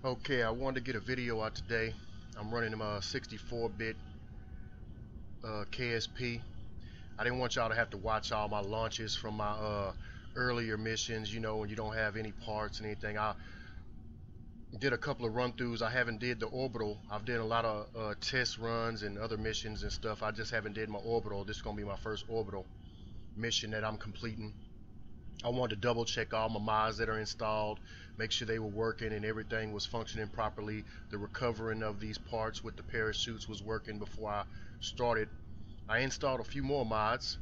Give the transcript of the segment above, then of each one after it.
Okay, I wanted to get a video out today. I'm running a 64-bit KSP. I didn't want y'all to have to watch all my launches from my earlier missions, you know, when you don't have any parts and anything. I did a couple of run-throughs. I haven't did the orbital. I've done a lot of test runs and other missions and stuff. I just haven't did my orbital. This is going to be my first orbital mission that I'm completing. I wanted to double check all my mods that are installed, make sure they were working and everything was functioning properly. The recovering of these parts with the parachutes was working before I started. I installed a few more mods.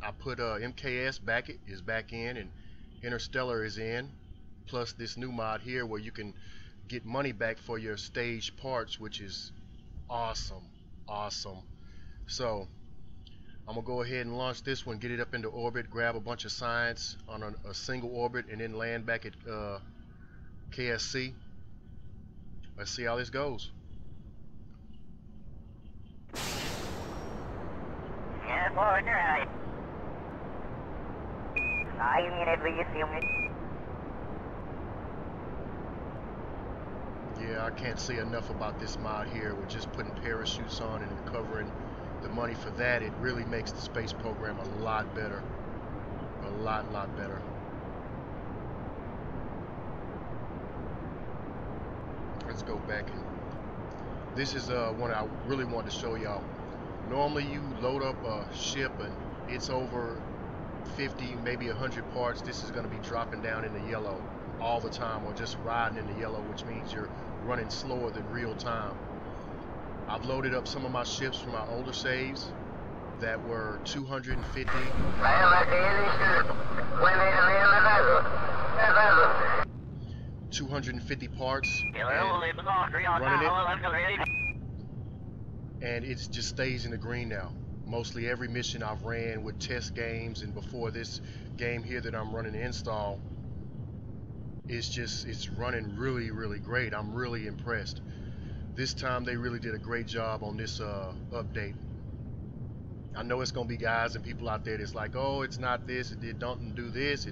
I put MKS is back in, and Interstellar is in, plus this new mod here where you can get money back for your stage parts, which is awesome. So I'm gonna go ahead and launch this one, get it up into orbit, grab a bunch of science on a single orbit, and then land back at KSC. Let's see how this goes. Yeah, I can't say enough about this mod here. We're just putting parachutes on and recovering the money for that. It really makes the space program a lot better. A lot better. Let's go back, and this is one I really wanted to show y'all. Normally you load up a ship and it's over 50, maybe 100 parts. This is going to be dropping down in the yellow all the time, or just riding in the yellow, which means you're running slower than real time. I've loaded up some of my ships from my older saves that were 250. 250 parts, running it, and it just stays in the green now. Mostly every mission I've ran with test games, and before this game here that I'm running to install, it's running really great. I'm really impressed. This time they really did a great job on this update. I know it's gonna be guys and people out there that's like, oh, it's not this, it don't do this.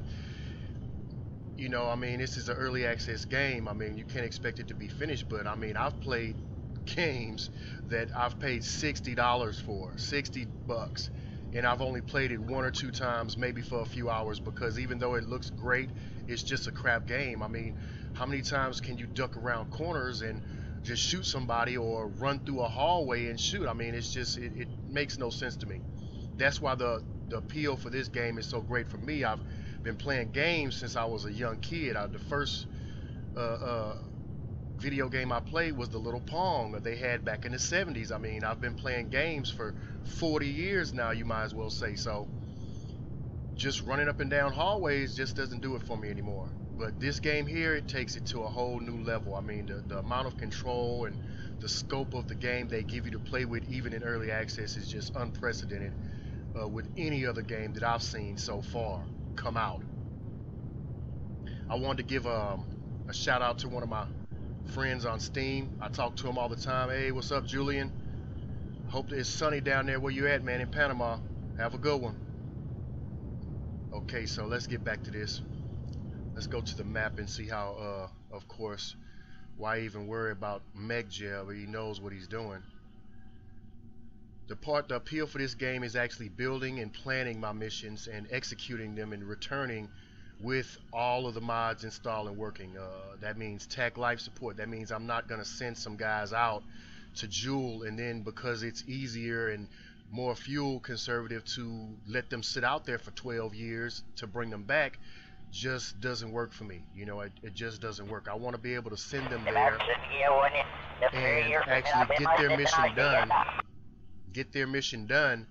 You know, I mean, this is an early access game. I mean, you can't expect it to be finished, but I mean, I've played games that I've paid $60 for, 60 bucks, and I've only played it one or two times, maybe for a few hours, because even though it looks great, it's just a crap game. I mean, how many times can you duck around corners and just shoot somebody, or run through a hallway and shoot? I mean, it's just, it makes no sense to me. That's why the appeal for this game is so great for me. I've been playing games since I was a young kid. The first video game I played was the little Pong that they had back in the 70s. I mean, I've been playing games for 40 years now, you might as well say. So just running up and down hallways just doesn't do it for me anymore. But this game here, it takes it to a whole new level. I mean, the amount of control and the scope of the game they give you to play with, even in early access, is just unprecedented with any other game that I've seen so far come out. I wanted to give a shout out to one of my friends on Steam. I talk to him all the time. Hey, what's up, Julian? Hope it's sunny down there where you at, man, in Panama. Have a good one. Okay, so let's get back to this. Let's go to the map and see how, of course, why even worry about Megjail? He knows what he's doing. The appeal for this game is actually building and planning my missions and executing them and returning with all of the mods installed and working. That means TAC life support. That means I'm not going to send some guys out to Joule, and then because it's easier and more fuel conservative to let them sit out there for 12 years to bring them back, just doesn't work for me. You know, it just doesn't work. I want to be able to send them there and actually get their mission done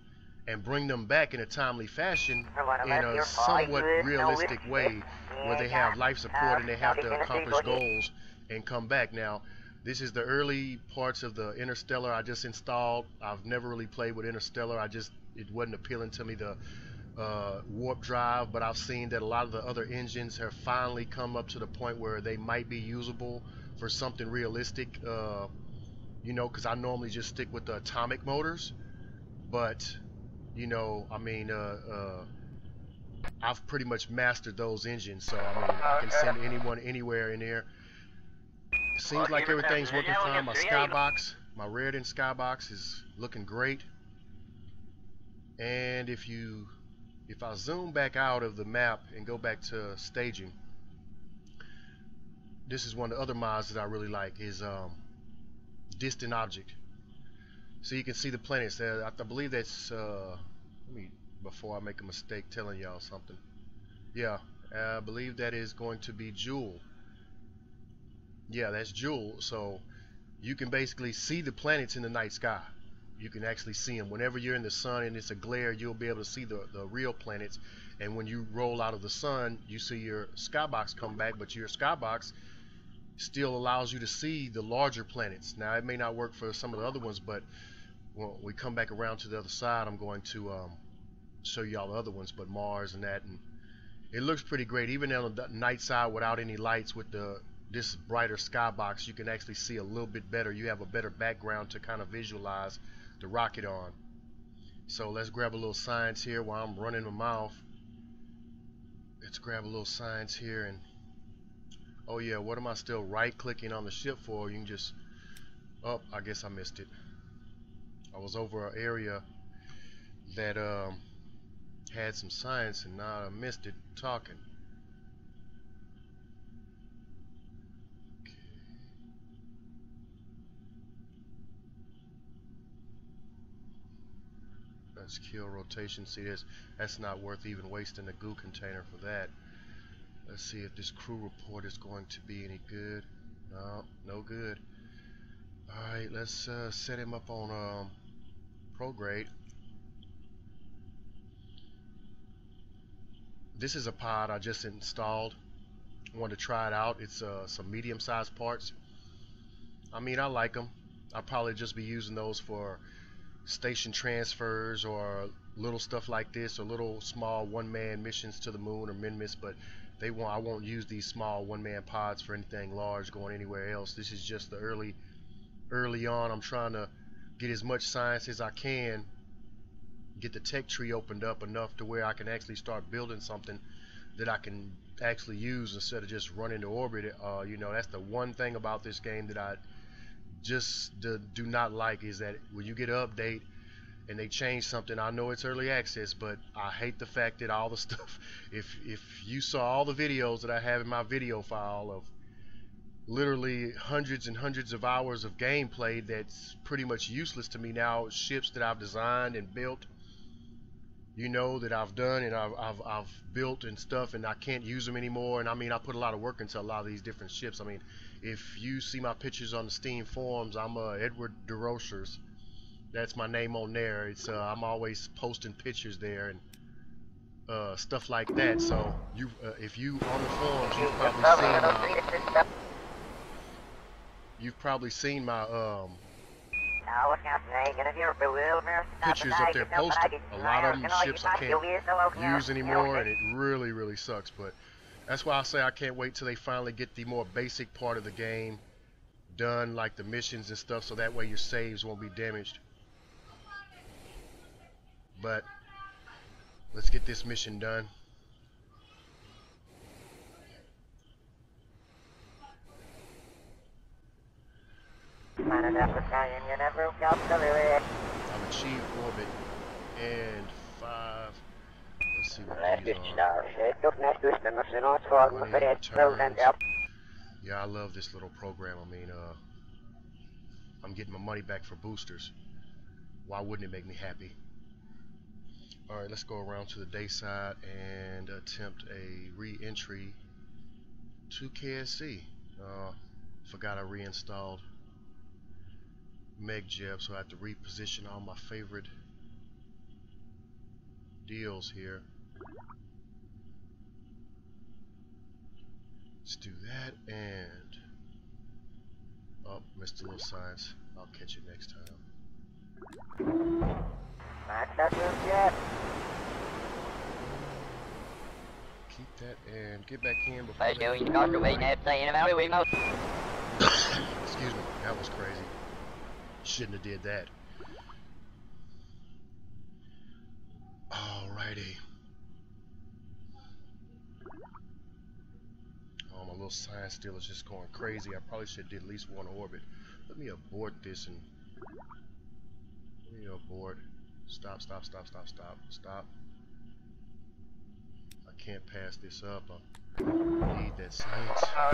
and bring them back in a timely fashion, in a somewhat realistic way, where they have life support and they have to accomplish goals and come back. Now, this is the early parts of the Interstellar I just installed. I've never really played with Interstellar. It wasn't appealing to me, the warp drive, but I've seen that a lot of the other engines have finally come up to the point where they might be usable for something realistic. You know, because I normally just stick with the atomic motors, but you know, I mean, I've pretty much mastered those engines, so I mean, I can send anyone anywhere in there. Seems like everything's working fine. My skybox, my Reardon skybox is looking great. And if I zoom back out of the map and go back to staging, this is one of the other mods that I really like, is distant object. So you can see the planets there. I believe that's let me, before I make a mistake telling y'all something. Yeah, I believe that is going to be Jewel. Yeah, that's Jewel. So you can basically see the planets in the night sky. You can actually see them. Whenever you're in the sun and it's a glare, you'll be able to see the real planets. And when you roll out of the sun, you see your skybox come back, but your skybox still allows you to see the larger planets. Now, it may not work for some of the other ones, but when we come back around to the other side, I'm going to show you all the other ones, but Mars and that. And it looks pretty great. Even on the night side without any lights, with this brighter skybox, you can actually see a little bit better. You have a better background to kind of visualize the rocket on. So let's grab a little science here while I'm running my mouth. Let's grab a little science here. And oh yeah, what am I still right clicking on the ship for? You can just, oh, I guess I missed it. I was over an area that had some science, and now I missed it talking. Let's kill rotation. See, that's not worth even wasting a goo container for that. Let's see if this crew report is going to be any good. No, no good. Alright, let's set him up on prograde. This is a pod I just installed. I wanted to try it out. It's some medium-sized parts. I mean, I like them. I'll probably just be using those for station transfers or little stuff like this, or little small one-man missions to the moon or Minmus, but I won't use these small one-man pods for anything large going anywhere else. This is just the early on. I'm trying to get as much science as I can, get the tech tree opened up enough to where I can actually start building something that I can actually use instead of just running to orbit. You know, that's the one thing about this game that I just do not like, is that when you get an update and they change something, I know it's early access, but I hate the fact that all the stuff, if you saw all the videos that I have in my video file of literally hundreds and hundreds of hours of gameplay that's pretty much useless to me now, ships that I've designed and built, you know, that I've done and I've built and stuff, and I can't use them anymore. And I mean, I put a lot of work into a lot of these different ships. I mean, if you see my pictures on the Steam forums, I'm Edward DeRochers. That's my name on there. It's I'm always posting pictures there and stuff like that. So you, if you on the forums, you've probably seen my pictures up there posted. A lot of them ships I can't use anymore, and it really sucks. But that's why I say I can't wait till they finally get the more basic part of the game done, like the missions and stuff, so that way your saves won't be damaged. But let's get this mission done. I've achieved orbit and 5. Let's see what these are. Yeah, I love this little program. I mean, I'm getting my money back for boosters. Why wouldn't it make me happy? Alright, let's go around to the day side and attempt a re-entry to KSC. Forgot I reinstalled MegJeb, so I have to reposition all my favorite deals here. Let's do that, and oh, missed a little science. I'll catch it next time. Keep that and get back in before excuse me, that was crazy. Shouldn't have did that. Alrighty. Oh, my little little science still is just going crazy. I probably should do at least one orbit. Let me abort this and let me abort. Stop. I can't pass this up. I need that science. I'll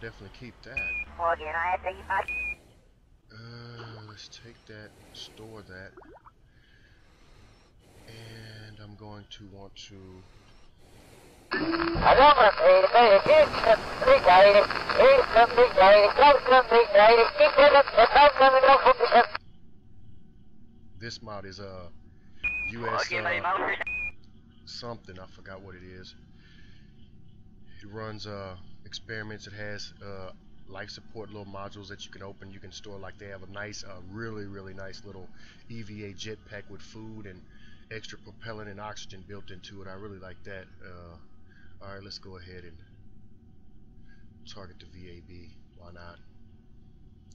definitely keep that. Let's take that, store that, and I'm going to want to. This mod is US something, I forgot what it is. It runs experiments. It has life support little modules that you can open, you can store. Like they have a nice really nice little EVA jetpack with food and extra propellant and oxygen built into it. I really like that. Alright, let's go ahead and target the VAB. Why not?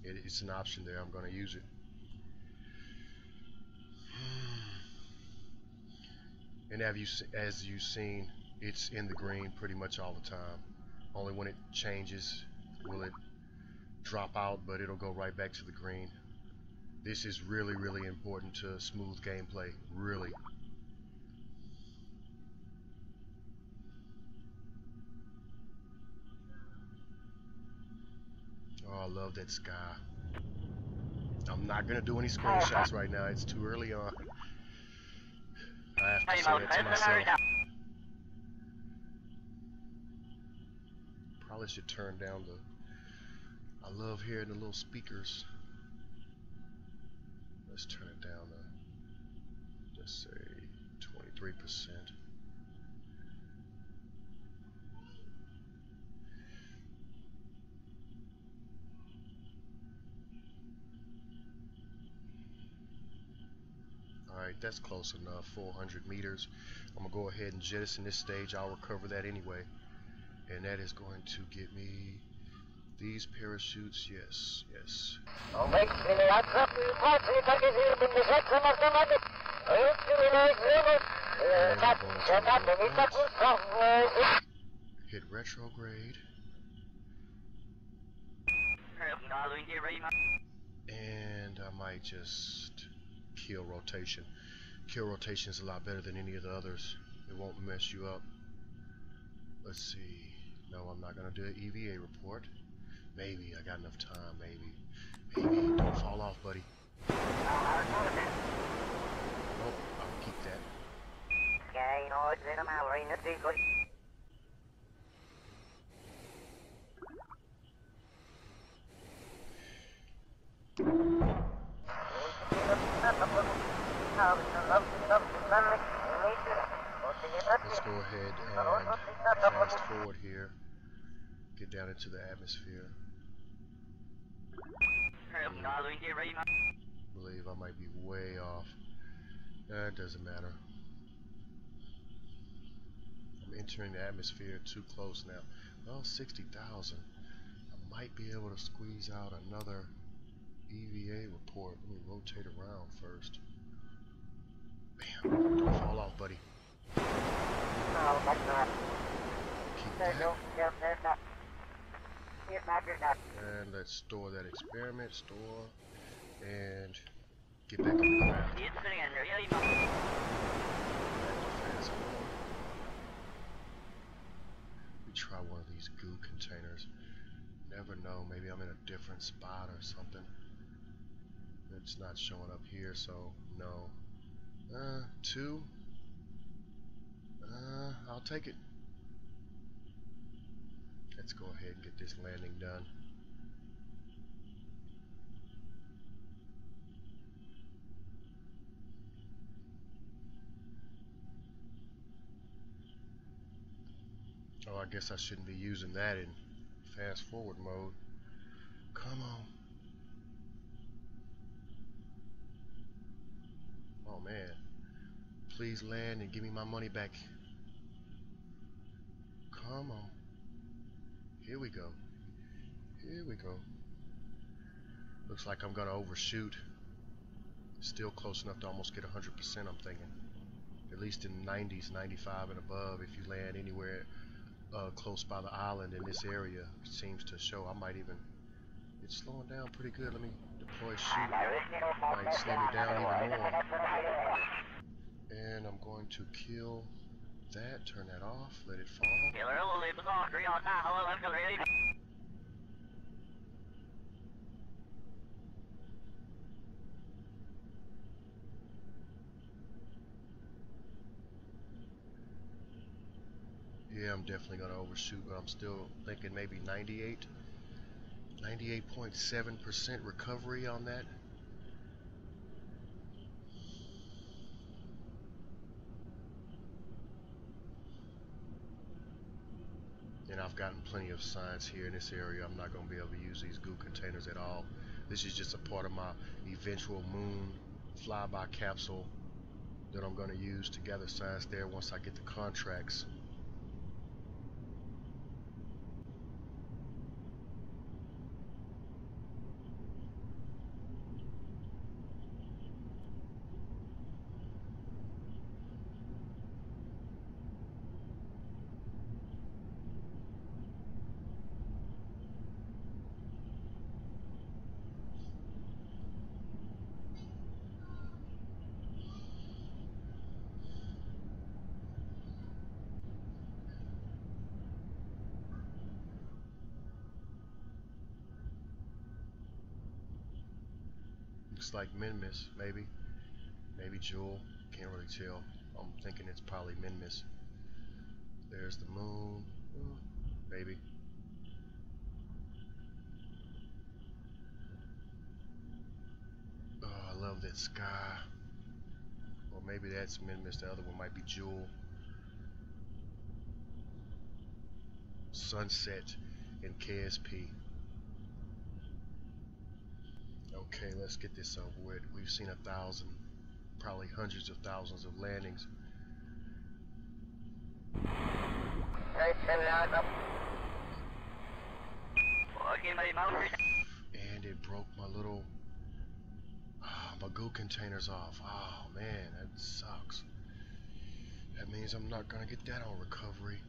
It's an option there. I'm going to use it. And as you've seen, it's in the green pretty much all the time. Only when it changes will it drop out, but it'll go right back to the green. This is really important to smooth gameplay. Really. Oh, I love that sky. I'm not gonna do any screenshots right now. It's too early on. I have to say that to myself. Probably should turn down the. I love hearing the little speakers. Let's turn it down to, let's say, 23%. Alright, that's close enough. 400 meters. I'm going to go ahead and jettison this stage. I'll recover that anyway. And that is going to get me these parachutes. Yes. Hit retrograde. And I might just kill rotation. Kill rotation is a lot better than any of the others. It won't mess you up. Let's see. No, I'm not gonna do an EVA report. Maybe I got enough time. Maybe. Don't fall off, buddy. Nope. I'll keep that. Let's go ahead and fast forward here. Get down into the atmosphere. I believe I might be way off. It doesn't matter. I'm entering the atmosphere too close now. Well, 60,000. I might be able to squeeze out another EVA report. Let me rotate around first. Bam! Don't fall off, buddy. Keep that. And let's store that experiment. Store. And get back on the ground. Fast forward. Let me try one of these goo containers. Never know. Maybe I'm in a different spot or something. It's not showing up here, so no. 2. I'll take it. Let's go ahead and get this landing done. Oh, I guess I shouldn't be using that in fast forward mode. Come on. Oh man. Please land and give me my money back. Come on. Here we go. Looks like I'm gonna overshoot. Still close enough to almost get 100%, I'm thinking. at least in 90s, 95 and above. If you land anywhere close by the island in this area, it seems to show. I might even, it's slowing down pretty good. Let me deploy shoot. Might slow me down even more. And I'm going to kill that, turn that off, let it fall. Yeah, I'm definitely going to overshoot, but I'm still thinking maybe 98.7% recovery on that. And I've gotten plenty of science here in this area. I'm not going to be able to use these goo containers at all. This is just a part of my eventual moon flyby capsule that I'm going to use to gather science there once I get the contracts. Looks like Minmus, maybe Jewel, can't really tell. I'm thinking it's probably Minmus. There's the moon, maybe. Oh, I love that sky. Or maybe that's Minmus, the other one might be Jewel. Sunset in KSP. Okay, let's get this over with. We've seen 1,000, probably hundreds of thousands of landings. And it broke my little, my goo containers off. Oh man, that sucks. That means I'm not gonna get that on recovery.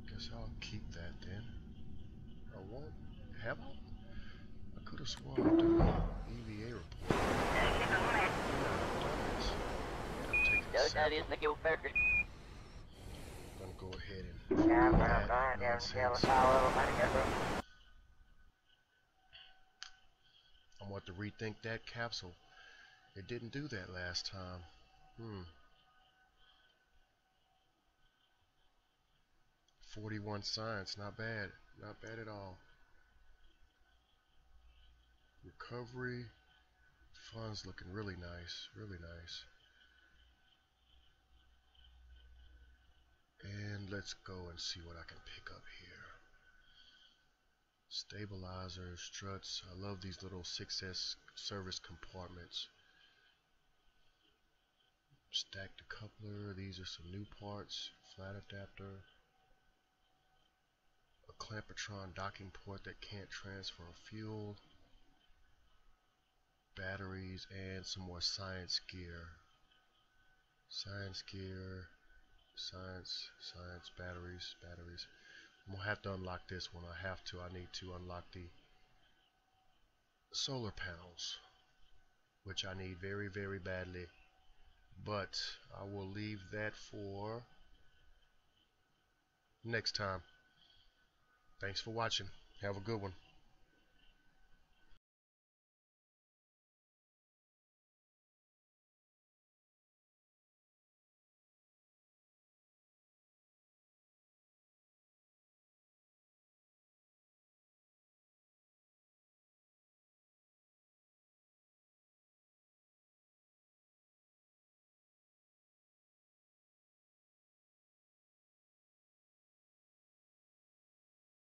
Guess I'll keep that then. I won't. Have I? I could have sworn I do EVA report. I'm gonna go ahead and that nonsense. I'm going to rethink that capsule. It didn't do that last time. 41 science, not bad. Not bad at all. Recovery. Funds looking really nice. Really nice. And let's go and see what I can pick up here. Stabilizers, struts. I love these little 6S service compartments. Stacked coupler. These are some new parts. Flat adapter. A clampetron docking port that can't transfer fuel. Batteries and some more science gear. Science gear. Science, batteries. I'm gonna have to unlock this one. I need to unlock the solar panels, which I need very, very badly. But I will leave that for next time. Thanks for watching. Have a good one.